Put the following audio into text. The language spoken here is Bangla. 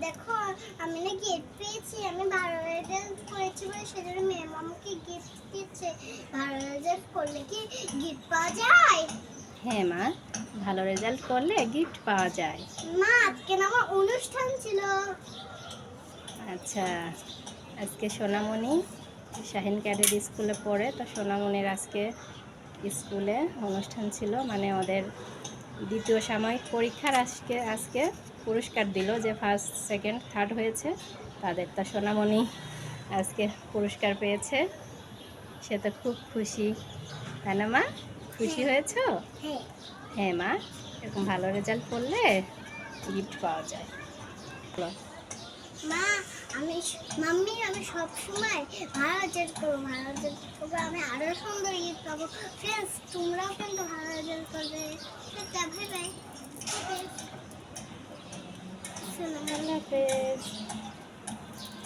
দেখো আমি না গিফট পেয়েছি, আমি ভালো রেজাল্ট করেছি বলে সেজন্য ম্যাম আমাকে গিফট দিচ্ছে। ভালো রেজাল্ট করলে কি গিফট পাওয়া যায়? হ্যাঁ মা, ভালো রেজাল্ট করলে গিফট পাওয়া যায়। মা আজকে না আমার অনুষ্ঠান ছিল। আচ্ছা, আজকে সোনামণি শাহিন ক্যাডেট স্কুলে পড়ে, তো সোনামণির আজকে স্কুলে অনুষ্ঠান ছিল, মানে ওদের দ্বিতীয় সাময়িক পরীক্ষার আজকে পুরস্কার দিল, যে ফার্স্ট সেকেন্ড থার্ড হয়েছে তাদের। তা সোনামণি আজকে পুরস্কার পেয়েছে, সে তো খুব খুশি, তাই না মা? খুশি হয়েছো? হ্যাঁ হ্যাঁ মা, এরকম ভালো রেজাল্ট করলে গিফট পাওয়া যায়। বলো। মা, আমি সব সময় ভালো রেজাল্ট করবো, ভালো রেজাল্ট করবো, আমি আরো সুন্দর গিফট পাবো। ফ্রেন্ডস, তোমরাও কিন্তু ভালো রেজাল্ট করবে। Bye bye. আল্লাহ হাফেজ।